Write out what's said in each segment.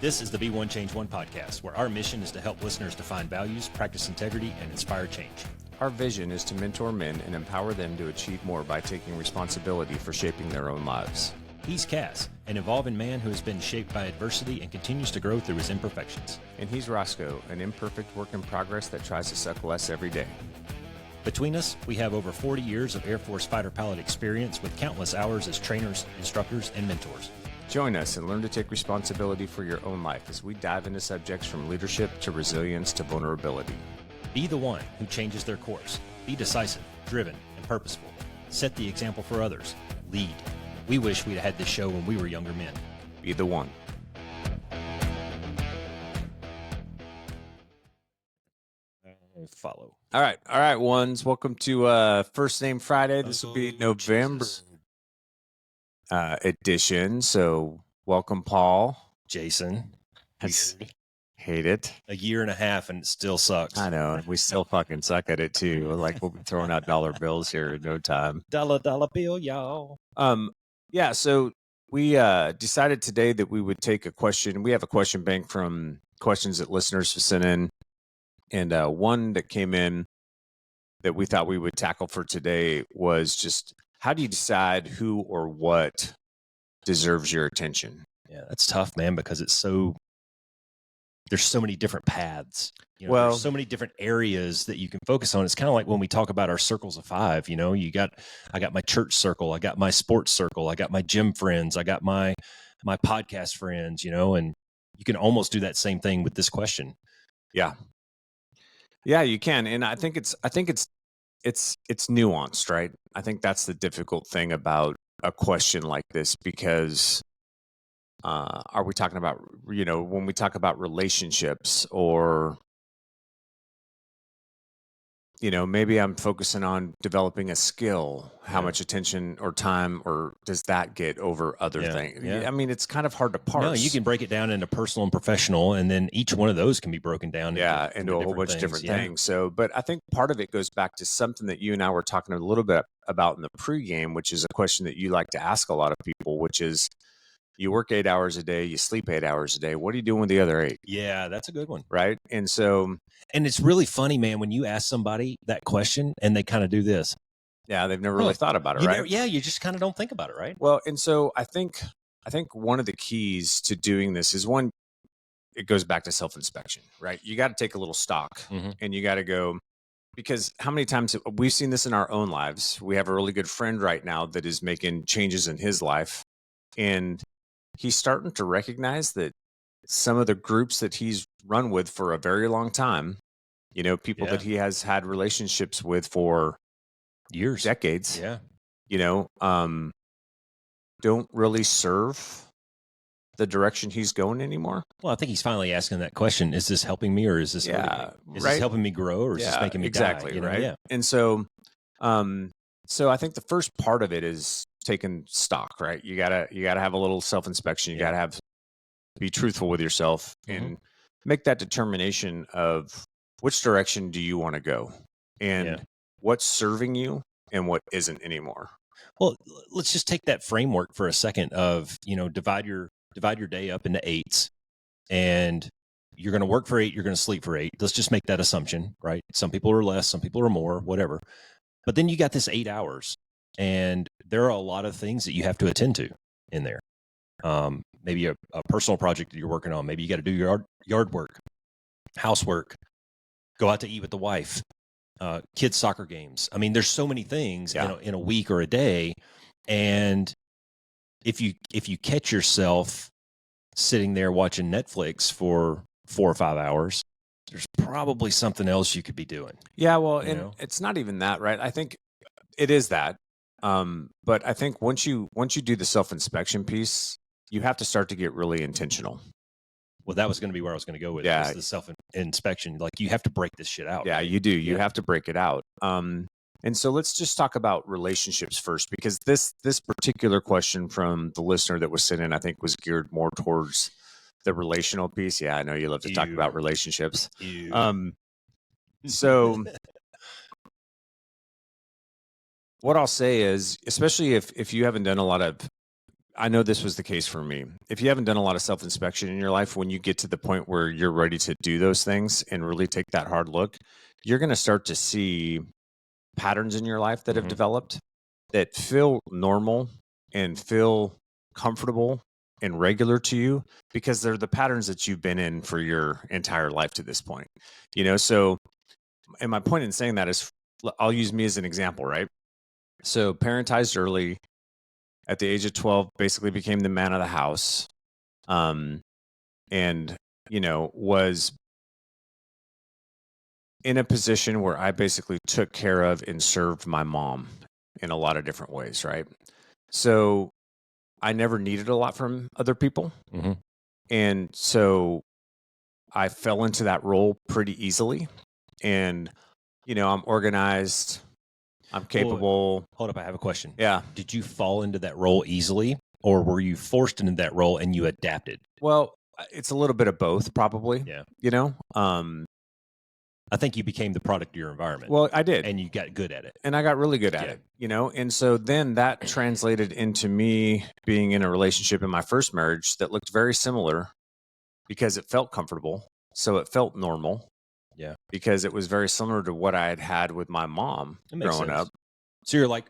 This is the Be One Change One podcast, where our mission is to help listeners define values, practice integrity, and inspire change. Our vision is to mentor men and empower them to achieve more by taking responsibility for shaping their own lives. He's CAS, an evolving man who has been shaped by adversity and continues to grow through his imperfections. And he's Roscoe, an imperfect work in progress that tries to suck less every day. Between us, we have over 40 years of Air Force fighter pilot experience with countless hours as trainers, instructors, and mentors. Join us and learn to take responsibility for your own life as we dive into subjects from leadership to resilience to vulnerability. Be the one who changes their course. Be decisive, driven, and purposeful. Set the example for others. Lead. We wish we'd had this show when we were younger men. Be the one. Follow. All right, ones. Welcome to First Name Friday. This will be November edition. So welcome, Paul. Jason. Hate it. A year and a half and it still sucks. I know. We still fucking suck at it too. Like we'll be throwing out dollar bills here in no time. Dollar bill, y'all. Yeah. So we decided today that we would take a question. We have a question bank from questions that listeners have sent in, and one that came in that we thought we would tackle for today was just, how do you decide who or what deserves your attention? Yeah, that's tough, man, because there's so many different paths. Well, there's so many different areas that you can focus on. It's kind of like when we talk about our circles of five. I got my church circle, I got my sports circle, I got my gym friends, I got my podcast friends. And you can almost do that same thing with this question. Yeah, you can, and I think it's nuanced, right? I think that's the difficult thing about a question like this, because are we talking about, when we talk about relationships, or maybe I'm focusing on developing a skill, how much attention or time or does that get over other things? Yeah. I mean, it's kind of hard to parse. No, you can break it down into personal and professional, and then each one of those can be broken down into a whole bunch of different things. So, but I think part of it goes back to something that you and I were talking a little bit about in the pregame, which is a question that you like to ask a lot of people, which is, you work 8 hours a day, you sleep 8 hours a day. What are you doing with the other 8? Yeah, that's a good one. Right. And it's really funny, man, when you ask somebody that question and they kind of do this. Yeah, they've never really thought about it, right? You just kind of don't think about it, right? Well, and so I think one of the keys to doing this is, one, it goes back to self-inspection, right? You got to take a little stock, and you got to go, because how many times we've seen this in our own lives. We have a really good friend right now that is making changes in his life, and he's starting to recognize that some of the groups that he's run with for a very long time, people that he has had relationships with for years, decades, don't really serve the direction he's going anymore. Well, I think he's finally asking that question: is this helping me, or is this hurting me? Is this helping me grow, or is this making me die? Right? Yeah. And so I think the first part of it is taking stock, right? You gotta have a little self-inspection. You gotta be truthful with yourself and make that determination of which direction do you want to go, and what's serving you and what isn't anymore. Well, let's just take that framework for a second of, divide your day up into 8s, and you're going to work for 8, you're going to sleep for 8. Let's just make that assumption, right? Some people are less, some people are more, whatever. But then you got this 8 hours, and there are a lot of things that you have to attend to in there. Maybe a personal project that you're working on. Maybe you got to do your yard work, housework, go out to eat with the wife, kids' soccer games. I mean, there's so many things in a week or a day. And if you catch yourself sitting there watching Netflix for 4 or 5 hours, there's probably something else you could be doing. Yeah, well, and it's not even that, right? I think it is that. But I think once you do the self-inspection piece, you have to start to get really intentional. Well, that was going to be where I was going to go with it, the self-inspection. Like, you have to break this shit out. Yeah, right? You do. You have to break it out. And so let's just talk about relationships first, because this particular question from the listener that was sent in, I think, was geared more towards the relational piece. Yeah, I know you love to talk about relationships. So what I'll say is, especially if you haven't done a lot of I know this was the case for me. If you haven't done a lot of self-inspection in your life, when you get to the point where you're ready to do those things and really take that hard look, you're going to start to see patterns in your life that have developed that feel normal and feel comfortable and regular to you, because they're the patterns that you've been in for your entire life to this point. So, and my point in saying that is, I'll use me as an example, right? So parentized early, at the age of 12, basically became the man of the house. And, was in a position where I basically took care of and served my mom in a lot of different ways, right? So I never needed a lot from other people. And so I fell into that role pretty easily. And, I'm organized, I'm capable. Well, hold up, I have a question. Yeah. Did you fall into that role easily, or were you forced into that role and you adapted? Well, it's a little bit of both, probably. Yeah. I think you became the product of your environment. Well, I did. And you got good at it. And I got really good at it, And so then that translated into me being in a relationship in my first marriage that looked very similar, because it felt comfortable. So it felt normal. Yeah. Because it was very similar to what I had had with my mom growing up. So you're like,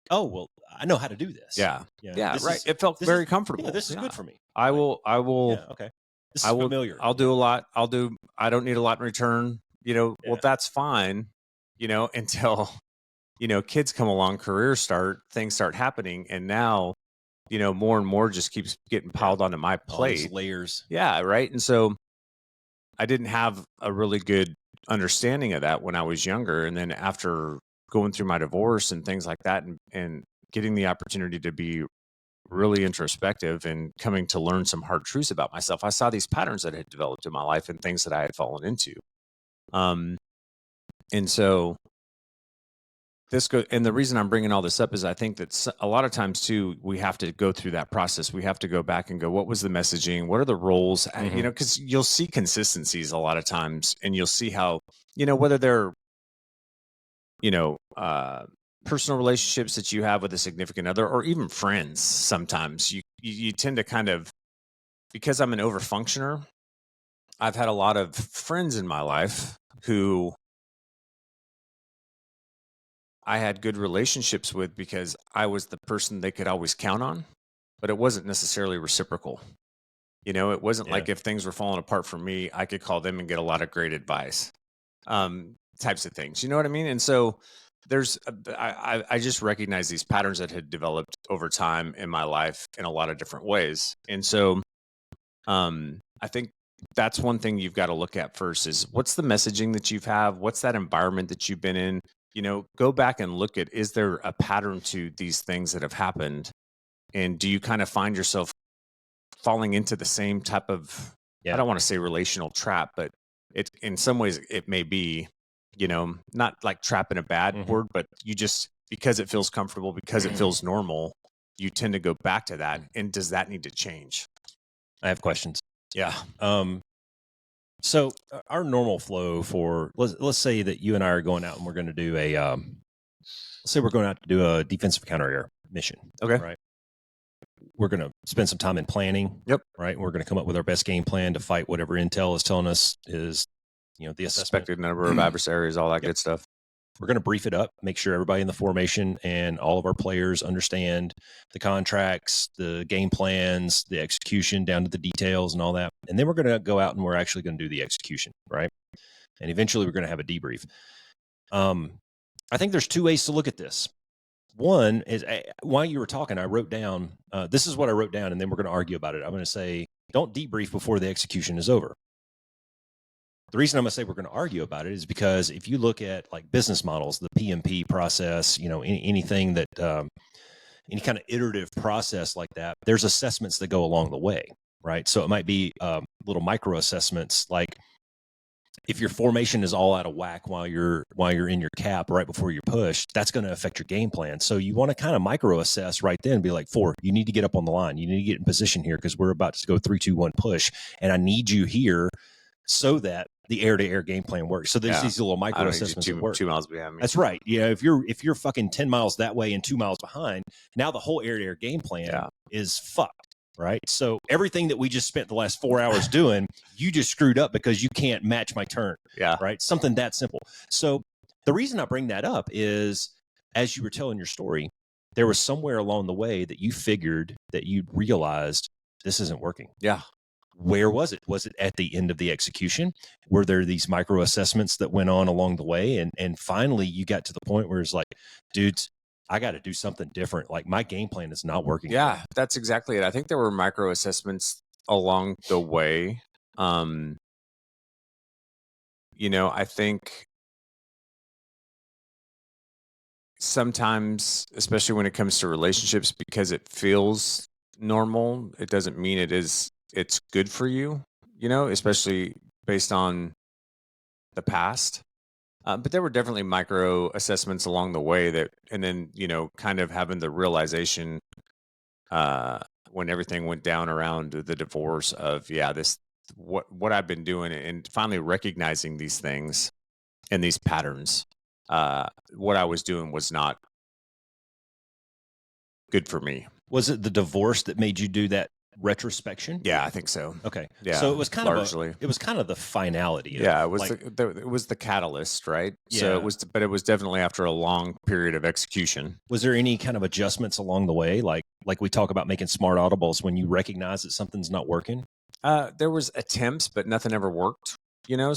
oh, well, I know how to do this. Yeah. Right. It felt very comfortable. Yeah, this is good for me. I will. Yeah, okay. This is familiar. I'll do a lot. I don't need a lot in return. Well, that's fine, until, kids come along, things start happening. And now, more and more just keeps getting piled onto my plate. All those layers. Yeah. Right. And so I didn't have a really good understanding of that when I was younger. And then after going through my divorce and things like that, and getting the opportunity to be really introspective and coming to learn some hard truths about myself, I saw these patterns that had developed in my life and things that I had fallen into. And so and the reason I'm bringing all this up is I think that a lot of times too, we have to go through that process. We have to go back and go, what was the messaging? What are the roles? Because you'll see consistencies a lot of times, and you'll see how, whether they're, personal relationships that you have with a significant other, or even friends. Sometimes you tend to kind of, because I'm an overfunctioner, I've had a lot of friends in my life who I had good relationships with because I was the person they could always count on, but it wasn't necessarily reciprocal. It wasn't like if things were falling apart for me, I could call them and get a lot of great advice, types of things. You know what I mean? And so I just recognize these patterns that had developed over time in my life in a lot of different ways. And so I think that's one thing you've got to look at first is, what's the messaging that you've had? What's that environment that you've been in? Go back and look at, is there a pattern to these things that have happened? And do you kind of find yourself falling into the same type of, I don't want to say relational trap, but it, in some ways it may be, not like trap in a bad word, but you just, because it feels comfortable, because it feels normal, you tend to go back to that. And does that need to change? I have questions. Yeah. So our normal flow for, let's say that you and I are going out and we're going to do let's say we're going out to do a defensive counter air mission. Okay. Right. We're going to spend some time in planning. Yep. Right. We're going to come up with our best game plan to fight whatever intel is telling us is, the suspected number of adversaries, all that good stuff. We're going to brief it up, make sure everybody in the formation and all of our players understand the contracts, the game plans, the execution down to the details and all that. And then we're going to go out and we're actually going to do the execution, right? And eventually we're going to have a debrief. I think there's two ways to look at this. One is, while you were talking, I wrote down, this is what I wrote down, and then we're going to argue about it. I'm going to say, don't debrief before the execution is over. The reason I'm going to say we're going to argue about it is because if you look at like business models, the PMP process, anything that, any kind of iterative process like that, there's assessments that go along the way, right? So it might be little micro assessments, like if your formation is all out of whack while you're in your cap right before you push, that's going to affect your game plan. So you want to kind of micro assess right then, be like, 4, you need to get up on the line. You need to get in position here because we're about to go 3, 2, 1 push, and I need you here so that the air-to-air game plan works. So there's these little micro assessments that work. 2 miles behind me. That's right. If you're fucking 10 miles that way and 2 miles behind, now the whole air-to-air game plan is fucked. Right. So everything that we just spent the last 4 hours doing, you just screwed up because you can't match my turn. Yeah. Right. Something that simple. So the reason I bring that up is, as you were telling your story, there was somewhere along the way that you figured that you realized this isn't working. Yeah. Where was it? Was it at the end of the execution? Were there these micro assessments that went on along the way? And finally you got to the point where it's like, dudes, I got to do something different. Like, my game plan is not working. Yeah, that's exactly it. I think there were micro assessments along the way. I think sometimes, especially when it comes to relationships, because it feels normal, it doesn't mean it's good for you, especially based on the past. But there were definitely micro assessments along the way and then, kind of having the realization when everything went down around the divorce of, what I've been doing, and finally recognizing these things and these patterns. What I was doing was not good for me. Was it the divorce that made you do that retrospection? Yeah, I think so. Okay. Yeah. So it was kind largely. it was kind of the finality. Yeah, it was it was the catalyst, right? Yeah. So it was definitely after a long period of execution. Was there any kind of adjustments along the way? Like we talk about making smart audibles when you recognize that something's not working? There was attempts, but nothing ever worked, so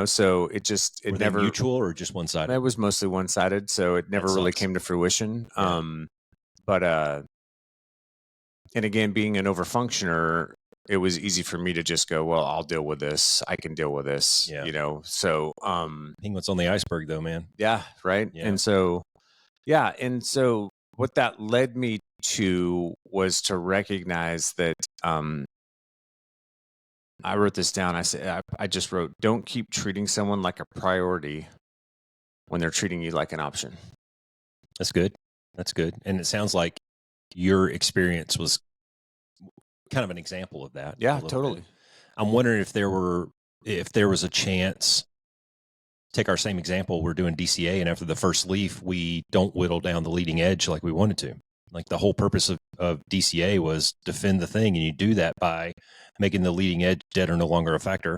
so it Were never they mutual or just one-sided? It was mostly one-sided, so it never really came to fruition. Yeah. And again, being an overfunctioner, it was easy for me to just go, well, I'll deal with this. I can deal with this, so, Penguins on the iceberg though, man. Yeah. Right. Yeah. And so what that led me to was to recognize that, I wrote this down. I just wrote, don't keep treating someone like a priority when they're treating you like an option. That's good. That's good. And it sounds like your experience was kind of an example of that. Yeah, totally. Bit. I'm wondering if there was a chance. Take our same example. We're doing DCA, and after the first leaf, we don't whittle down the leading edge like we wanted to. Like, the whole purpose of DCA was defend the thing, and you do that by making the leading edge dead or no longer a factor.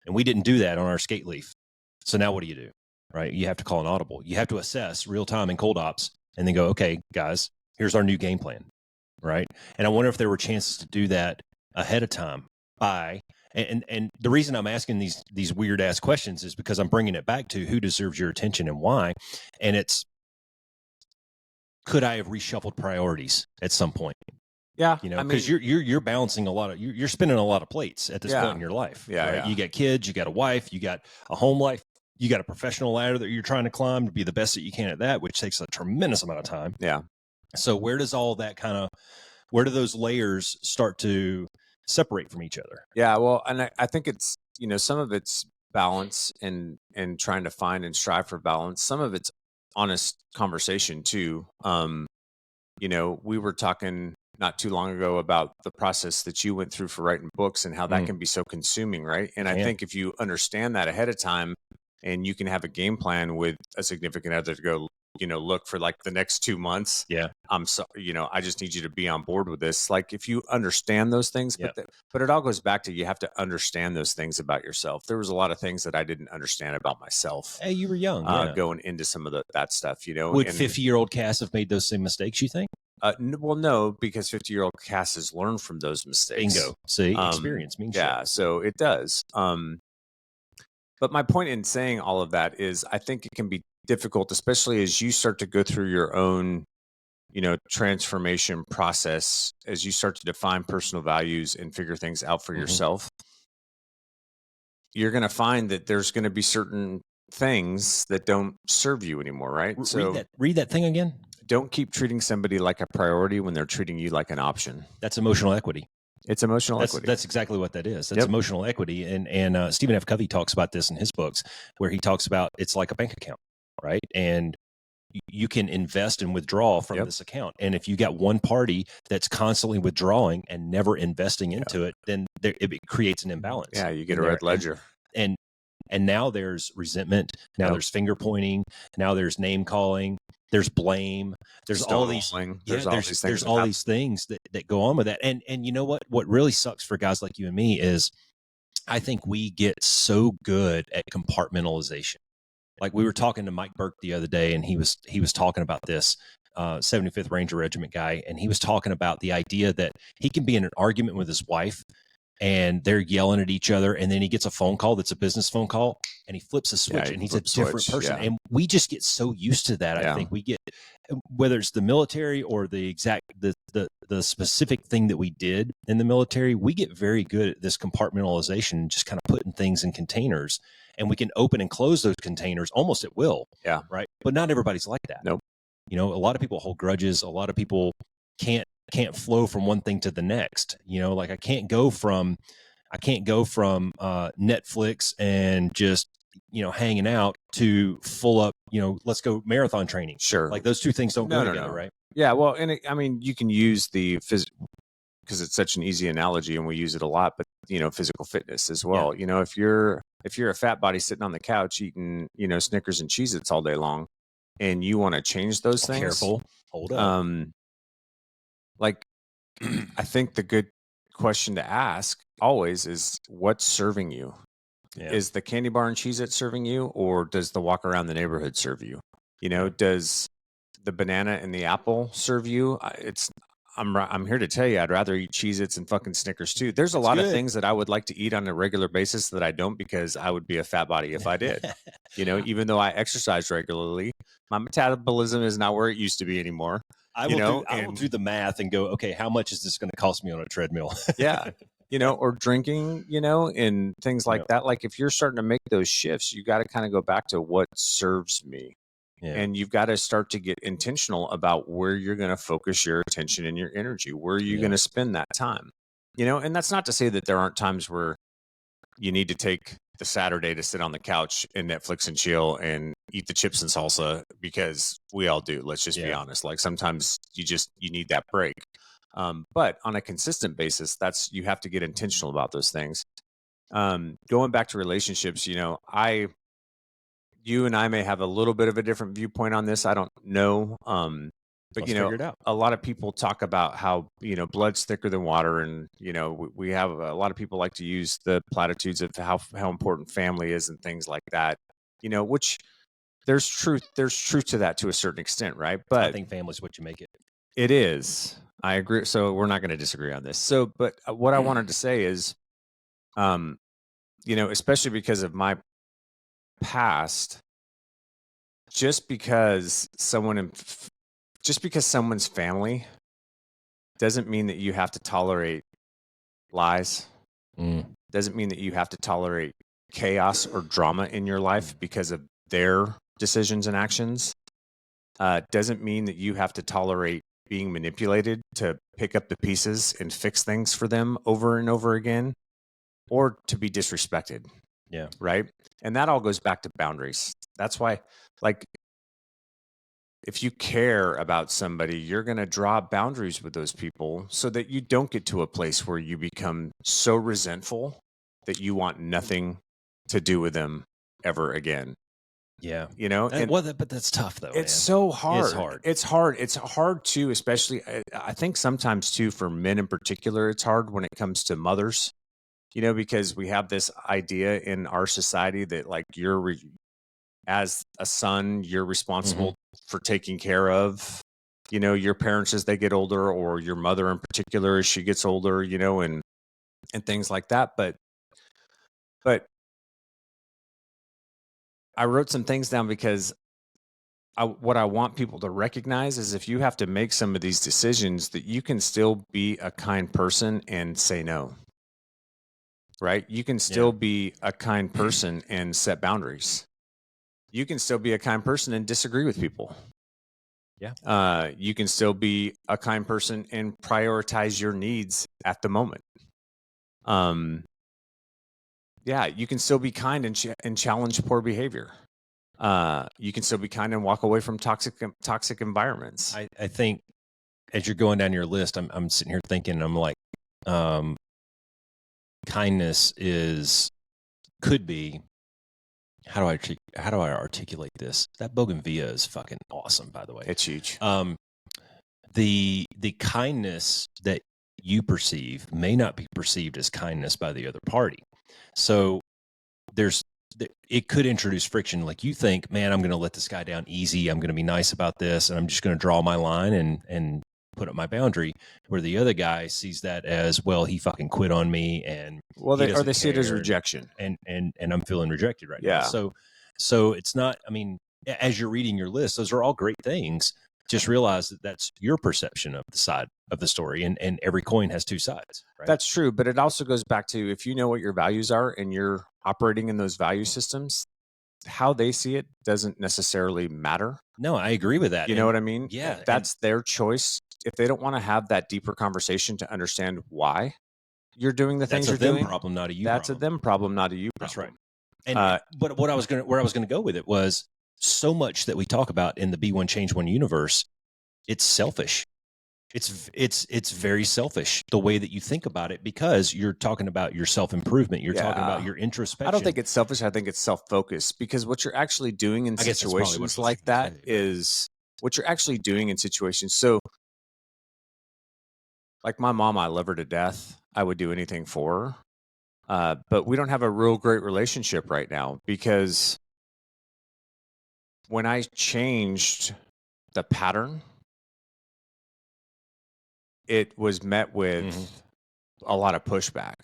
And we didn't do that on our skate leaf. So now what do? Right? You have to call an audible. You have to assess real time in cold ops and then go, okay, guys, here's our new game plan. Right? And I wonder if there were chances to do that ahead of time and the reason I'm asking these weird ass questions is because I'm bringing it back to who deserves your attention and why. And it's, could I have reshuffled priorities at some point? Yeah, because you're balancing a lot of you're spinning a lot of plates at this point in your life. Yeah, right? You got kids, you got a wife, you got a home life, you got a professional ladder that you're trying to climb to be the best that you can at that, which takes a tremendous amount of time. Yeah. So where does all that where do those layers start to separate from each other? Yeah, well, and I think it's, some of it's balance and trying to find and strive for balance. Some of it's honest conversation too. We were talking not too long ago about the process that you went through for writing books and how that can be so consuming, right? And I think if you understand that ahead of time, and you can have a game plan with a significant other to go, look, for like the next 2 months. Yeah. I'm so, I just need you to be on board with this. Like, if you understand those things, but it all goes back to, you have to understand those things about yourself. There was a lot of things that I didn't understand about myself. Hey, you were young, going into some of that stuff, Would 50-year-old Cass have made those same mistakes, you think? Well, no, because 50-year-old Cass has learned from those mistakes. Bingo. See, experience means shit. So it does. But my point in saying all of that is, I think it can be difficult, especially as you start to go through your own, transformation process, as you start to define personal values and figure things out for yourself. You're going to find that there's going to be certain things that don't serve you anymore, right? Read that thing again. Don't keep treating somebody like a priority when they're treating you like an option. That's emotional equity. It's emotional equity. That's exactly what that is. That's emotional equity. And Stephen F. Covey talks about this in his books, where he talks about it's like a bank account, right? And you can invest and withdraw from this account. And if you got one party that's constantly withdrawing and never investing into it, then it creates an imbalance. Yeah, you get a red ledger. And now there's resentment. Now there's finger pointing. Now there's name calling. There's blame. There's all these. There's all these things. There's all these things that go on with that. And you know what really sucks for guys like you and me is I think we get so good at compartmentalization. Like we were talking to Mike Burke the other day, and he was talking about this 75th Ranger Regiment guy, and he was talking about the idea that he can be in an argument with his wife, and they're yelling at each other, and then he gets a phone call that's a business phone call, and he flips a switch, and he's a different person. And we just get so used to that. I think we get, whether it's the military or the specific thing that we did in the military, we get very good at this compartmentalization, just kind of putting things in containers, and we can open and close those containers almost at will. Yeah. Right. But not everybody's like that. Nope. You know, a lot of people hold grudges. A lot of people can't flow from one thing to the next. You know, like I can't go from Netflix and just, you know, hanging out to full up, you know, let's go marathon training. Sure. Like those two things don't go together, right? Yeah. Well, and I mean, you can use the because it's such an easy analogy and we use it a lot, but you know, physical fitness as well. Yeah. You know, if you're a fat body sitting on the couch eating, you know, Snickers and Cheez-Its all day long, and you want to change those things. Careful. Hold up. Like, I think the good question to ask always is, what's serving you? Yeah. Is the candy bar and Cheez-It serving you, or does the walk around the neighborhood serve you? You know, does the banana and the apple serve you? I'm here to tell you, I'd rather eat Cheez-Its and fucking Snickers too. There's a lot of things that I would like to eat on a regular basis that I don't, because I would be a fat body if I did. You know, even though I exercise regularly, my metabolism is not where it used to be anymore. I will do the math and go, okay, how much is this going to cost me on a treadmill? Yeah. You know, or drinking, you know, and things like that. Like if you're starting to make those shifts, you got to kind of go back to what serves me. Yeah. And you've got to start to get intentional about where you're going to focus your attention and your energy. Where are you going to spend that time? You know, and that's not to say that there aren't times where you need to take the Saturday to sit on the couch and Netflix and chill and eat the chips and salsa, because we all do. Let's just be honest. Like sometimes you need that break. But on a consistent basis, you have to get intentional about those things. Going back to relationships, you know, you and I may have a little bit of a different viewpoint on this. I don't know. But you know, a lot of people talk about how, you know, blood's thicker than water. And, you know, we have a lot of people like to use the platitudes of how important family is and things like that, you know, which there's truth to that to a certain extent. Right. But I think family's what you make it. It is. I agree. So we're not going to disagree on this. So, but what I wanted to say is, you know, especially because of my past, just because someone's family doesn't mean that you have to tolerate lies. Doesn't mean that you have to tolerate chaos or drama in your life because of their decisions and actions. Doesn't mean that you have to tolerate being manipulated to pick up the pieces and fix things for them over and over again, or to be disrespected. Yeah. Right. And that all goes back to boundaries. That's why, like, if you care about somebody, you're going to draw boundaries with those people so that you don't get to a place where you become so resentful that you want nothing to do with them ever again. Yeah. You know, but that's tough though. It's so hard. It's hard too, especially I think sometimes too, for men in particular, it's hard when it comes to mothers, you know, because we have this idea in our society that like as a son, you're responsible for taking care of, you know, your parents as they get older, or your mother in particular as she gets older, you know, and things like that. But I wrote some things down because what I want people to recognize is, if you have to make some of these decisions, that you can still be a kind person and say no. Right? You can still be a kind person and set boundaries. You can still be a kind person and disagree with people. Yeah. You can still be a kind person and prioritize your needs at the moment. Yeah, you can still be kind and challenge poor behavior. You can still be kind and walk away from toxic environments. I think as you're going down your list, I'm sitting here thinking, I'm like, kindness could be how do I articulate this? That bougainvillea is fucking awesome, by the way. It's huge. The kindness that you perceive may not be perceived as kindness by the other party. So it could introduce friction. Like you think, man, I'm going to let this guy down easy. I'm going to be nice about this, and I'm just going to draw my line and put up my boundary. Where the other guy sees that as, well, he fucking quit on me, and they see it as rejection, and I'm feeling rejected right now. So it's not. I mean, as you're reading your list, those are all great things. Just realize that that's your perception of the side of the story, and every coin has two sides. Right? That's true, but it also goes back to, if you know what your values are and you're operating in those value systems, how they see it doesn't necessarily matter. No, I agree with that. You know what I mean? Yeah. That's their choice. If they don't want to have that deeper conversation to understand why you're doing the things you're doing, that's a them problem, not a you that's problem. a them problem, not a you problem. That's right. And but where I was going to go with it was, so much that we talk about in the Be One Change One universe, it's selfish. It's very selfish the way that you think about it, because you're talking about your self-improvement. You're talking about your introspection. I don't think it's selfish. I think it's self-focused, because what you're actually doing in situations like that is what you're actually doing in situations. So like my mom, I love her to death. I would do anything for her. But we don't have a real great relationship right now, because when I changed the pattern, it was met with a lot of pushback,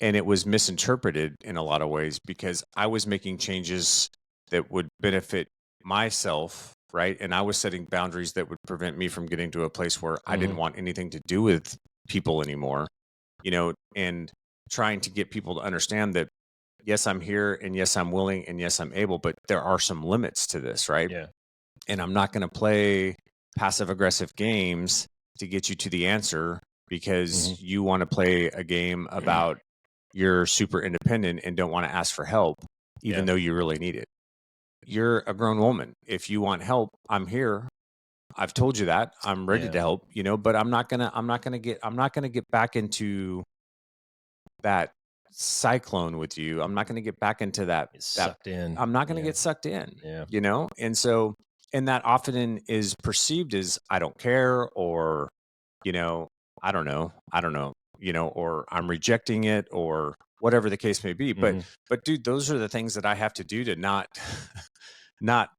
and it was misinterpreted in a lot of ways, because I was making changes that would benefit myself, right? And I was setting boundaries that would prevent me from getting to a place where I didn't want anything to do with people anymore, and trying to get people to understand that, yes, I'm here, and yes, I'm willing, and yes, I'm able, but there are some limits to this, right? Yeah. And I'm not going to play passive aggressive games to get you to the answer, because you want to play a game about you're super independent and don't want to ask for help, even though you really need it. You're a grown woman. If you want help, I'm here. I've told you that. I'm ready to help, but I'm not gonna get back into that cyclone with you. I'm not gonna get back into that sucked in. I'm not gonna get sucked in. And so, and that often is perceived as, I don't care, or, I don't know, or I'm rejecting it, or whatever the case may be. But dude, those are the things that I have to do to not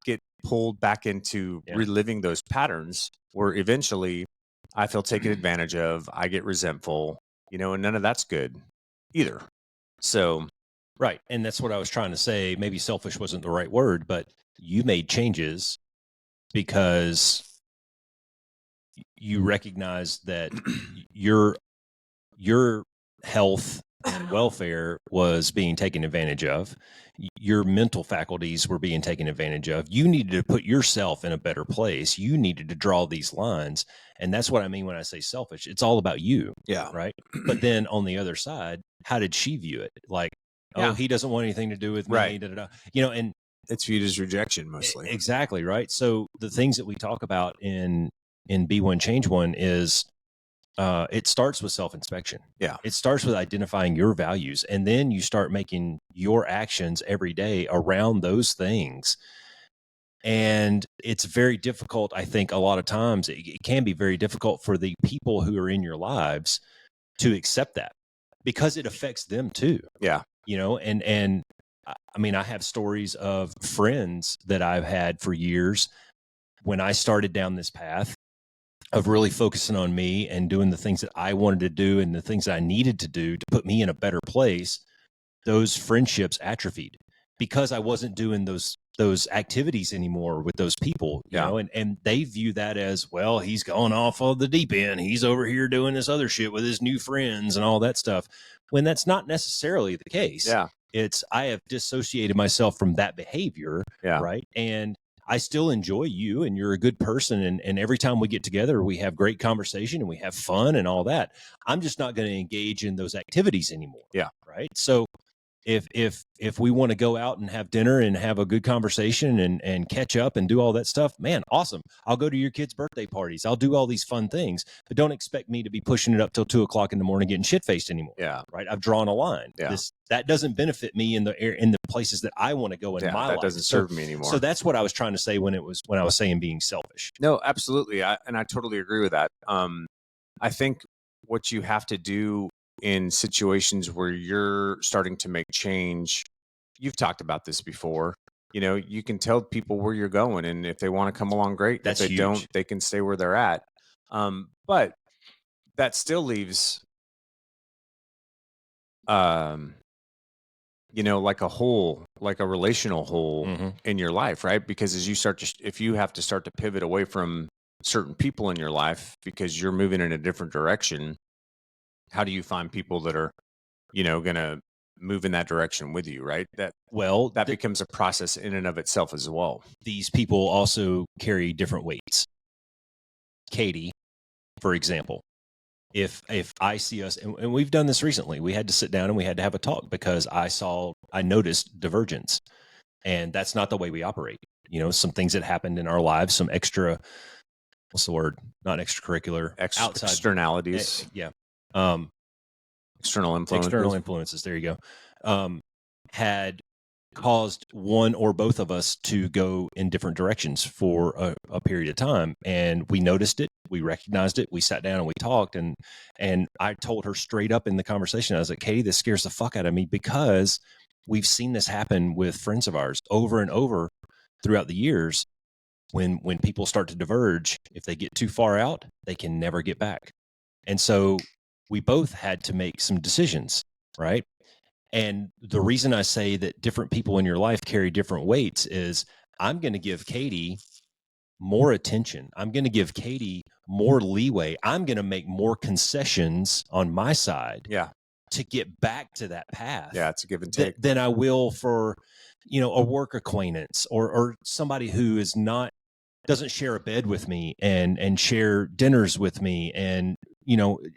get pulled back into reliving those patterns, where eventually I feel taken advantage of, I get resentful, and none of that's good either. So, right. And that's what I was trying to say. Maybe selfish wasn't the right word, but you made changes because you recognize that your health and welfare was being taken advantage of. Your mental faculties were being taken advantage of. You needed to put yourself in a better place. You needed to draw these lines. And that's what I mean when I say selfish. It's all about you. Yeah. Right. But then on the other side, how did she view it? Like, oh, he doesn't want anything to do with me. Right. And it's viewed as rejection mostly. Exactly. Right. So the things that we talk about in Be One Change One is, it starts with self-inspection. Yeah. It starts with identifying your values, and then you start making your actions every day around those things. And it's very difficult. I think a lot of times it can be very difficult for the people who are in your lives to accept that, because it affects them too. Yeah. And I mean, I have stories of friends that I've had for years when I started down this path of really focusing on me and doing the things that I wanted to do and the things that I needed to do to put me in a better place. Those friendships atrophied because I wasn't doing those activities anymore with those people, you know, and they view that as, well, he's gone off of the deep end. He's over here doing this other shit with his new friends and all that stuff, when that's not necessarily the case. Yeah. It's, I have dissociated myself from that behavior. Yeah. Right. And I still enjoy you, and you're a good person. And every time we get together, we have great conversation and we have fun and all that. I'm just not going to engage in those activities anymore. Yeah. Right. So if we want to go out and have dinner and have a good conversation and catch up and do all that stuff, man, awesome. I'll go to your kids' birthday parties. I'll do all these fun things, but don't expect me to be pushing it up till 2:00 in the morning getting shit faced anymore. Yeah. Right. I've drawn a line. Yeah. That doesn't benefit me in the places that I want to go in my life. That doesn't serve me anymore. So that's what I was trying to say when I was saying being selfish. No, absolutely. I totally agree with that. I think what you have to do in situations where you're starting to make change, you've talked about this before, you can tell people where you're going, and if they want to come along, great. That's if they huge. don't, they can stay where they're at. But that still leaves, like a hole, like a relational hole in your life, right? Because as you if you have to start to pivot away from certain people in your life because you're moving in a different direction, how do you find people that are, going to move in that direction with you, right? That becomes a process in and of itself as well. These people also carry different weights. Katie, for example, if I see us, and we've done this recently, we had to sit down and we had to have a talk because I noticed divergence, and that's not the way we operate. Some things that happened in our lives, some extra, what's the word? Not extracurricular, outside externalities. Yeah. External influences. External influences. There you go. Had caused one or both of us to go in different directions for a period of time, and we noticed it. We recognized it. We sat down and we talked, and I told her straight up in the conversation, I was like, Katie, this scares the fuck out of me because we've seen this happen with friends of ours over and over throughout the years. When people start to diverge, if they get too far out, they can never get back. And so we both had to make some decisions, right? And the reason I say that different people in your life carry different weights is I'm going to give Katie more attention. I'm going to give Katie more leeway. I'm going to make more concessions on my side to get back to that path. Yeah, it's a give and take. Than I will for, a work acquaintance or somebody who doesn't share a bed with me and share dinners with me and,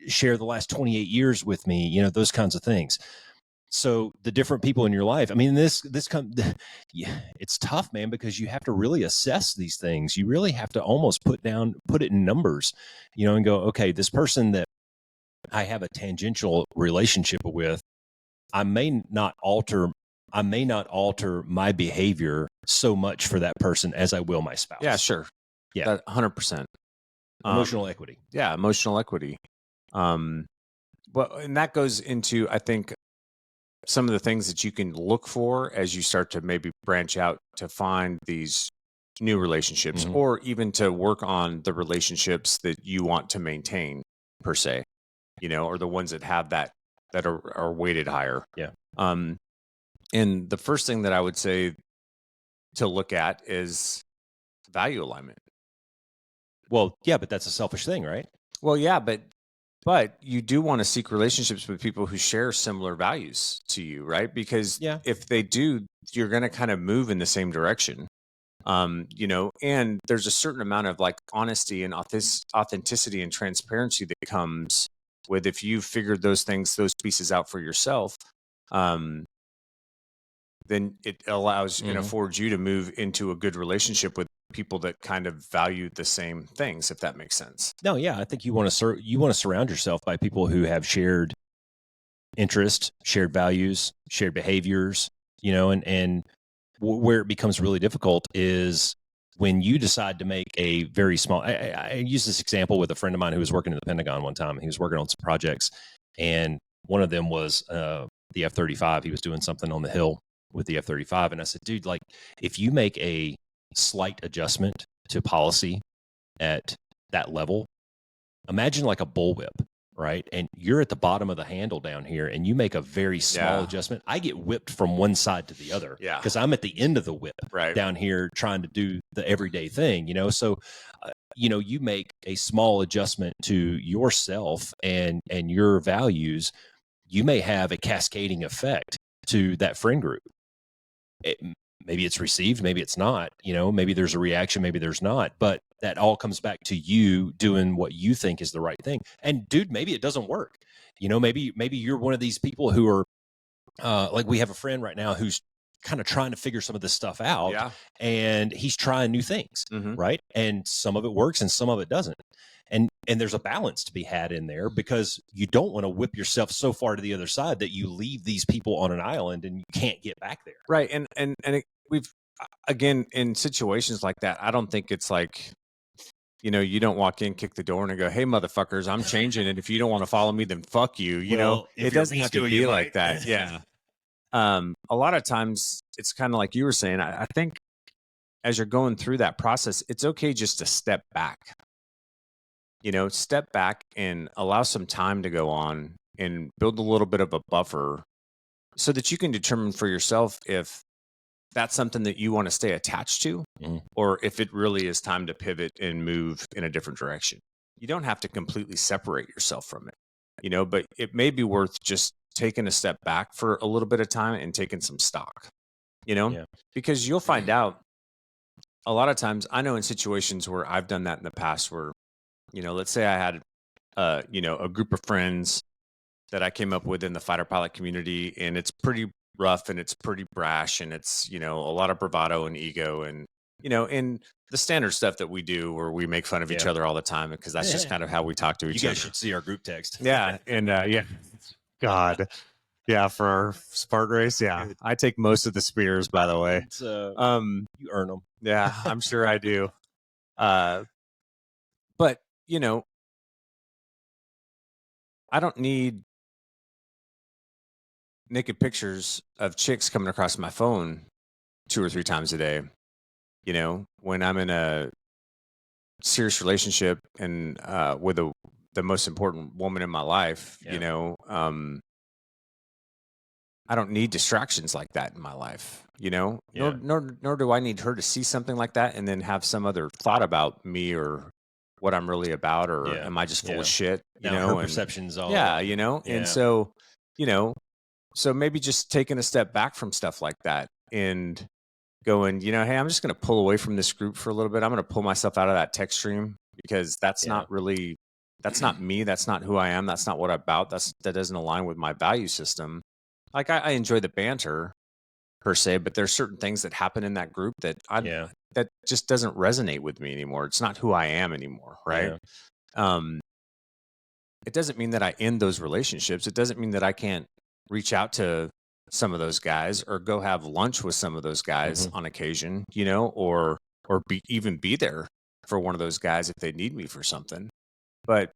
share the last 28 years with me, those kinds of things. So the different people in your life, I mean, it's tough, man, because you have to really assess these things. You really have to almost put it in numbers, and go, okay, this person that I have a tangential relationship with, I may not alter my behavior so much for that person as I will my spouse. Yeah, sure. Yeah, 100%. Emotional equity. Yeah, emotional equity. And that goes into, I think, some of the things that you can look for as you start to maybe branch out to find these new relationships, or even to work on the relationships that you want to maintain per se, or the ones that have that are weighted higher. Yeah. And the first thing that I would say to look at is value alignment. Well, yeah, but that's a selfish thing, right? Well, yeah, but you do want to seek relationships with people who share similar values to you, right? Because if they do, you're going to kind of move in the same direction. And there's a certain amount of like honesty and authenticity and transparency that comes with, if you've figured those pieces out for yourself, then it allows and affords you to move into a good relationship with people that kind of value the same things, if that makes sense. No, yeah, I think you want to surround yourself by people who have shared interest, shared values, shared behaviors, and where it becomes really difficult is when you decide to make a very small. I use this example with a friend of mine who was working in the Pentagon one time. He was working on some projects, and one of them was the F-35. He was doing something on the Hill with the F-35, and I said, dude, like, if you make a slight adjustment to policy at that level, imagine like a bullwhip, right? And you're at the bottom of the handle down here, and you make a very small adjustment. I get whipped from one side to the other because I'm at the end of the whip down here trying to do the everyday thing, So, you make a small adjustment to yourself and your values, you may have a cascading effect to that friend group. Maybe it's received, maybe it's not, maybe there's a reaction, maybe there's not, but that all comes back to you doing what you think is the right thing. And dude, maybe it doesn't work. Maybe you're one of these people who are like we have a friend right now who's kind of trying to figure some of this stuff out, and he's trying new things, right? And some of it works and some of it doesn't. And there's a balance to be had in there, because you don't want to whip yourself so far to the other side that you leave these people on an island and you can't get back there. Right. We've, again, in situations like that, I don't think it's like, you don't walk in, kick the door and go, "Hey, motherfuckers, I'm changing. And if you don't want to follow me, then fuck you." It doesn't have to be like that. Yeah. A lot of times it's kind of like you were saying, I think as you're going through that process, it's okay just to step back. Step back and allow some time to go on and build a little bit of a buffer so that you can determine for yourself if that's something that you want to stay attached to, or if it really is time to pivot and move in a different direction. You don't have to completely separate yourself from it, but it may be worth just taking a step back for a little bit of time and taking some stock, because you'll find out a lot of times. I know in situations where I've done that in the past where, let's say I had, a group of friends that I came up with in the fighter pilot community, and it's pretty rough and it's pretty brash and it's, a lot of bravado and ego and, in the standard stuff that we do where we make fun of each other all the time, because that's just kind of how we talk to each other. You guys should see our group text. Yeah. And, God. Yeah. For our Spartan race. Yeah. I take most of the spears, by the way. You earn them. Yeah, I'm sure I do. But, I don't need naked pictures of chicks coming across my phone 2 or 3 times a day. When I'm in a serious relationship and with the most important woman in my life, I don't need distractions like that in my life, nor do I need her to see something like that and then have some other thought about me or what I'm really about, or am I just full of shit, her perceptions all. And so, so maybe just taking a step back from stuff like that and going, hey, I'm just going to pull away from this group for a little bit. I'm going to pull myself out of that text stream, because that's not really, that's not me. That's not who I am. That's not what I'm about. That doesn't align with my value system. Like I enjoy the banter per se, but there's certain things that happen in that group that that just doesn't resonate with me anymore. It's not who I am anymore. Right. It doesn't mean that I end those relationships. It doesn't mean that I can't reach out to some of those guys or go have lunch with some of those guys on occasion, or even be there for one of those guys if they need me for something. But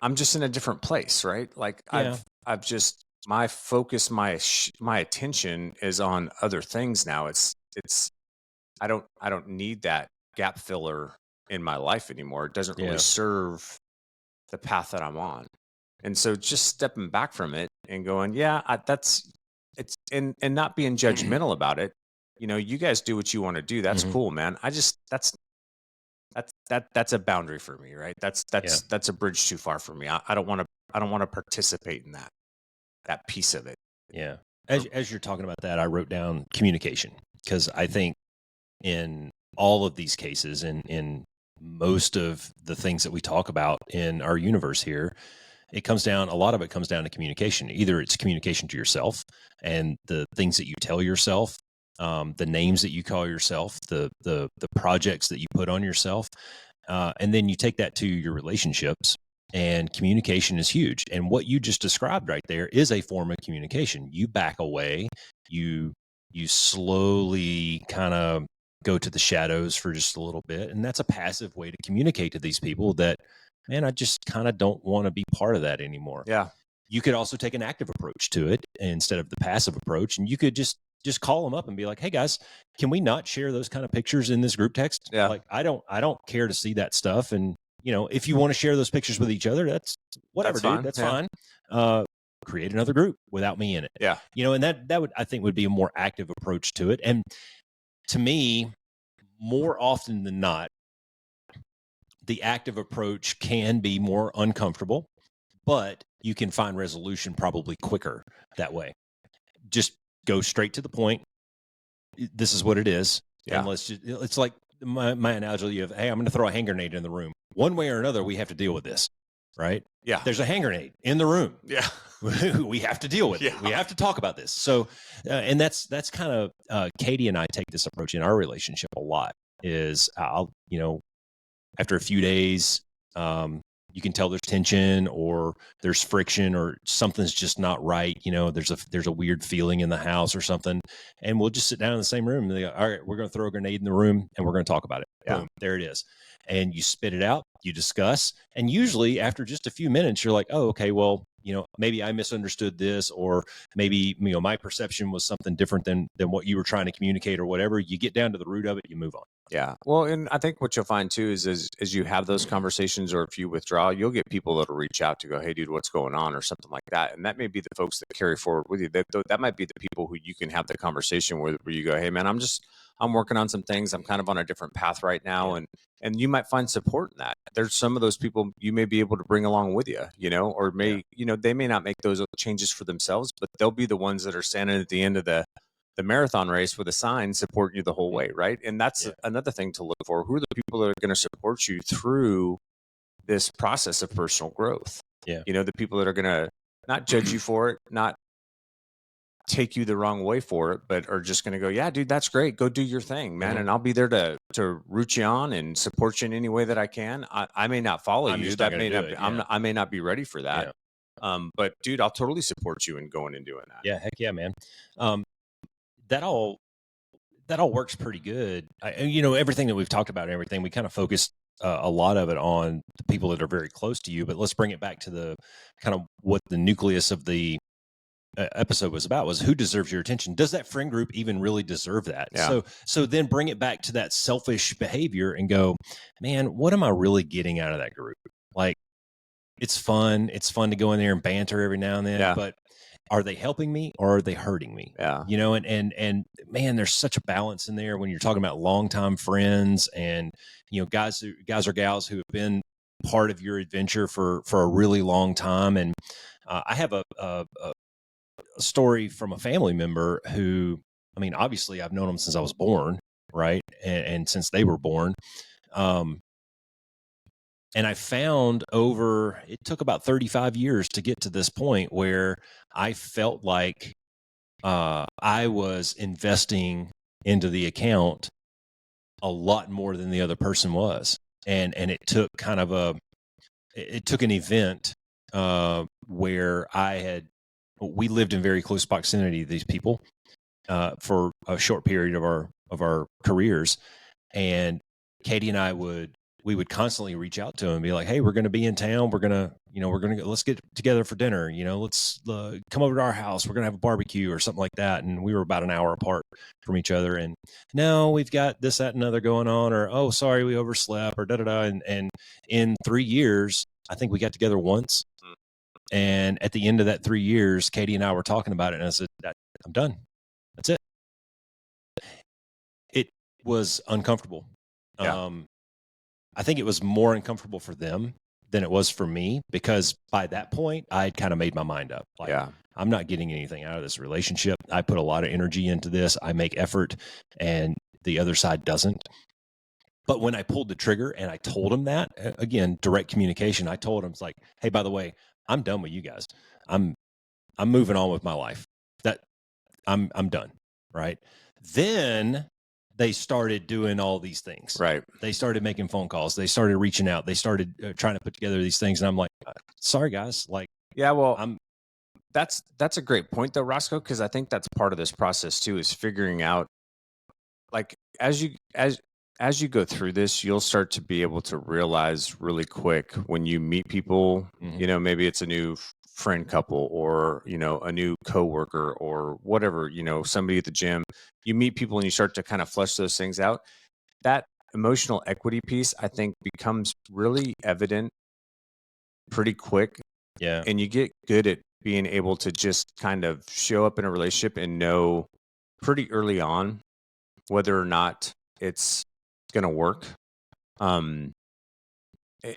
I'm just in a different place, right? Like I've just, my focus, my attention is on other things now. It's I don't need that gap filler in my life anymore. It doesn't really serve the path that I'm on. And so just stepping back from it and going, and not being judgmental about it. You guys do what you want to do. That's cool, man. That's a boundary for me, right? That's a bridge too far for me. I don't want to participate in that piece of it. Yeah. As you're talking about that, I wrote down communication, because I think in all of these cases and in most of the things that we talk about in our universe here, a lot of it comes down to communication. Either it's communication to yourself and the things that you tell yourself, the names that you call yourself, the projects that you put on yourself. And then you take that to your relationships, and communication is huge. And what you just described right there is a form of communication. You back away, you slowly kind of go to the shadows for just a little bit. And that's a passive way to communicate to these people that, man, I just kind of don't want to be part of that anymore. Yeah. You could also take an active approach to it instead of the passive approach. And you could just call them up and be like, hey guys, can we not share those kind of pictures in this group text? Yeah. Like, I don't care to see that stuff. And if you want to share those pictures with each other, that's whatever, dude. That's fine. Create another group without me in it. Yeah. And that would, I think, would be a more active approach to it. And to me, more often than not, the active approach can be more uncomfortable, but you can find resolution probably quicker that way. Just go straight to the point. This is what it is. Yeah. And it's like my analogy of, hey, I'm going to throw a hand grenade in the room. One way or another, we have to deal with this. right? Yeah. There's a hand grenade in the room. Yeah. We have to deal with it. We have to talk about this. So, and that's kind of, Katie and I take this approach in our relationship a lot. Is I'll, after a few days, you can tell there's tension or there's friction or something's just not right. There's a weird feeling in the house or something, and we'll just sit down in the same room and they go, all right, we're going to throw a grenade in the room and we're going to talk about it. Yeah. Boom, there it is. And you spit it out, you discuss, and usually after just a few minutes, you're like, oh, okay, well, maybe I misunderstood this, or maybe, my perception was something different than what you were trying to communicate or whatever. You get down to the root of it, you move on. Yeah. Well, and I think what you'll find too is as you have those conversations, or if you withdraw, you'll get people that'll reach out to go, hey, dude, what's going on, or something like that. And that may be the folks that carry forward with you. That might be the people who you can have the conversation with, where you go, hey, man, I'm working on some things. I'm kind of on a different path right now. And you might find support in that. There's some of those people you may be able to bring along with you, or they may not make those changes for themselves, but they'll be the ones that are standing at the end of the marathon race with a sign supporting you the whole way. Right. And that's another thing to look for. Who are the people that are going to support you through this process of personal growth? Yeah. The people that are going to not judge you for it, not take you the wrong way for it, but are just going to go, yeah, dude, that's great. Go do your thing, man. And I'll be there to root you on and support you in any way that I can. I may not follow you. That may not be, I may not be ready for that. Yeah. But dude, I'll totally support you in going and doing that. Yeah. Heck yeah, man. That all works pretty good. Everything that we've talked about and everything, we kind of focused a lot of it on the people that are very close to you, but let's bring it back to the kind of what the nucleus of the episode was about, was who deserves your attention. Does that friend group even really deserve that? Yeah. So then bring it back to that selfish behavior and go, man, what am I really getting out of that group? Like, it's fun. It's fun to go in there and banter every now and then, but are they helping me or are they hurting me? Yeah. And man, there's such a balance in there when you're talking about longtime friends and, guys or gals who have been part of your adventure for a really long time. And I have a story from a family member who, obviously I've known them since I was born, right? And since they were born. And I found it took about 35 years to get to this point where I felt like I was investing into the account a lot more than the other person was. And it took it took an event where we lived in very close proximity to these people for a short period of our careers. And Katie and I we would constantly reach out to them and be like, hey, we're going to be in town. We're going to let's get together for dinner. Let's come over to our house. We're going to have a barbecue or something like that. And we were about an hour apart from each other. And no, we've got this, that, and other going on, or, oh, sorry, we overslept, or da-da-da. And in 3 years, I think we got together once. And at the end of that 3 years, Katie and I were talking about it. And I said, I'm done. That's it. It was uncomfortable. Yeah. I think it was more uncomfortable for them than it was for me, because by that point I had kind of made my mind up. Like, I'm not getting anything out of this relationship. I put a lot of energy into this. I make effort and the other side doesn't. But when I pulled the trigger and I told him that, again, direct communication, I told him, it's like, hey, by the way, I'm done with you guys. I'm moving on with my life. That I'm done. Right. Then they started doing all these things. Right. They started making phone calls. They started reaching out. They started trying to put together these things. And I'm like, sorry, guys. Like, yeah, well, that's a great point though, Roscoe, because I think that's part of this process too, is figuring out, like, as you go through this, you'll start to be able to realize really quick when you meet people, maybe it's a new friend couple or, a new coworker or whatever, somebody at the gym, you meet people and you start to kind of flesh those things out. That emotional equity piece, I think, becomes really evident pretty quick. Yeah. And you get good at being able to just kind of show up in a relationship and know pretty early on whether or not it's going to work.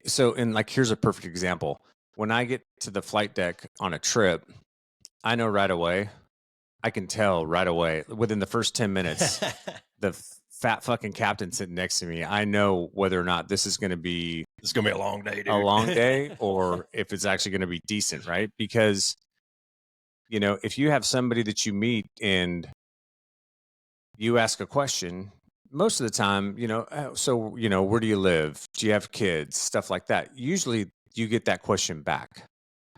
So, and like, here's a perfect example. When I get to the flight deck on a trip, I know right away, I can tell right away within the first 10 minutes, the fat fucking captain sitting next to me, I know whether or not this is going to be a long day, dude. A long day, or if it's actually going to be decent, right? Because, you know, if you have somebody that you meet and you ask a question, most of the time, you know, so, you know, where do you live? Do you have kids? Stuff like that. Usually you get that question back.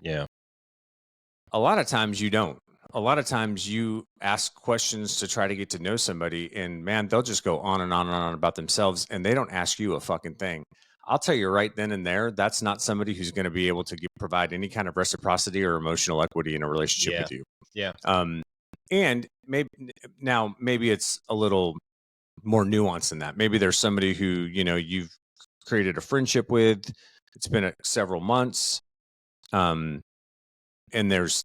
Yeah. A lot of times you don't. A lot of times you ask questions to try to get to know somebody, and man, they'll just go on and on and on about themselves, and they don't ask you a fucking thing. I'll tell you right then and there, that's not somebody who's going to be able to provide any kind of reciprocity or emotional equity in a relationship with you. Yeah. And maybe it's a little more nuanced than that. Maybe there's somebody who, you know, you've created a friendship with. It's been several months. And there's,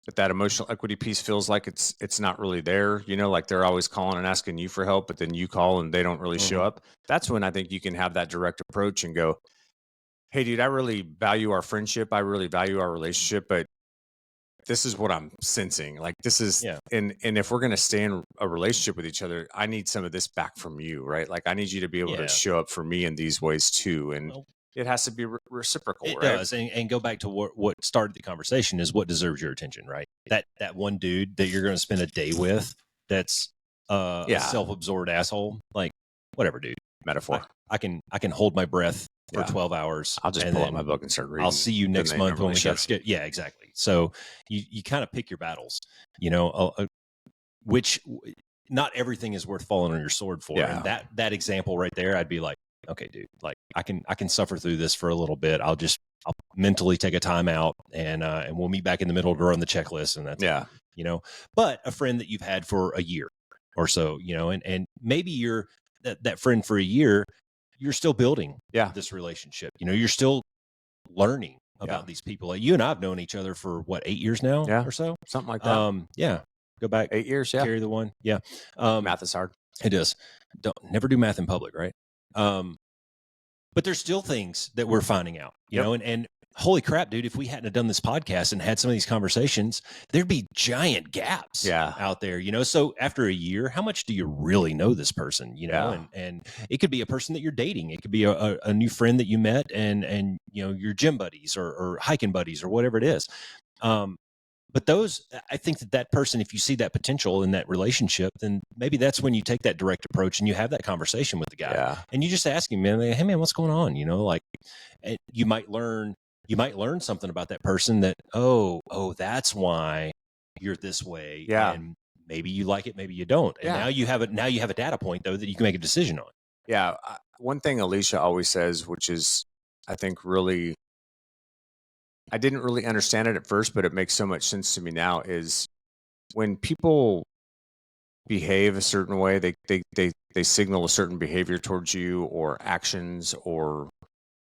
but that emotional equity piece feels like it's not really there, you know, like they're always calling and asking you for help, but then you call and they don't really show up. That's when I think you can have that direct approach and go, hey, dude, I really value our friendship. I really value our relationship, but this is what I'm sensing. Like this is, and if we're going to stay in a relationship with each other, I need some of this back from you, right? Like I need you to be able to show up for me in these ways too. And it has to be reciprocal, it right? does. And go back to what started the conversation is what deserves your attention, right? That one dude that you're going to spend a day with that's a self-absorbed asshole, like whatever, dude. Metaphor. I can hold my breath for 12 hours. I'll just pull out my book and start reading. I'll see you next month when we get skip. Yeah, exactly. So you kind of pick your battles, you know, which not everything is worth falling on your sword for. And that example right there, I'd be like, okay, dude, like I can suffer through this for a little bit. I'll mentally take a time out and we'll meet back in the middle to run the checklist. And that's, you know, but a friend that you've had for a year or so, you know, and maybe you're that friend for a year, you're still building this relationship. You know, you're still learning about these people. Like you and I have known each other for what, 8 years now or so? Something like that. Go back 8 years. Carry the one. Yeah. Math is hard. It is. Never do math in public, right? But there's still things that we're finding out, you know, and holy crap, dude, if we hadn't have done this podcast and had some of these conversations, there'd be giant gaps out there, you know? So after a year, how much do you really know this person, you know? And it could be a person that you're dating. It could be a new friend that you met and, you know, your gym buddies or hiking buddies or whatever it is. But those, I think that person, if you see that potential in that relationship, then maybe that's when you take that direct approach and you have that conversation with the guy and you just ask him, man, like, hey man, what's going on? You know, like you might learn something about that person that, oh, that's why you're this way. Yeah. And maybe you like it, maybe you don't. And now you have a data point though, that you can make a decision on. Yeah. One thing Alicia always says, which is, I think really, I didn't really understand it at first, but it makes so much sense to me now, is when people behave a certain way, they signal a certain behavior towards you or actions or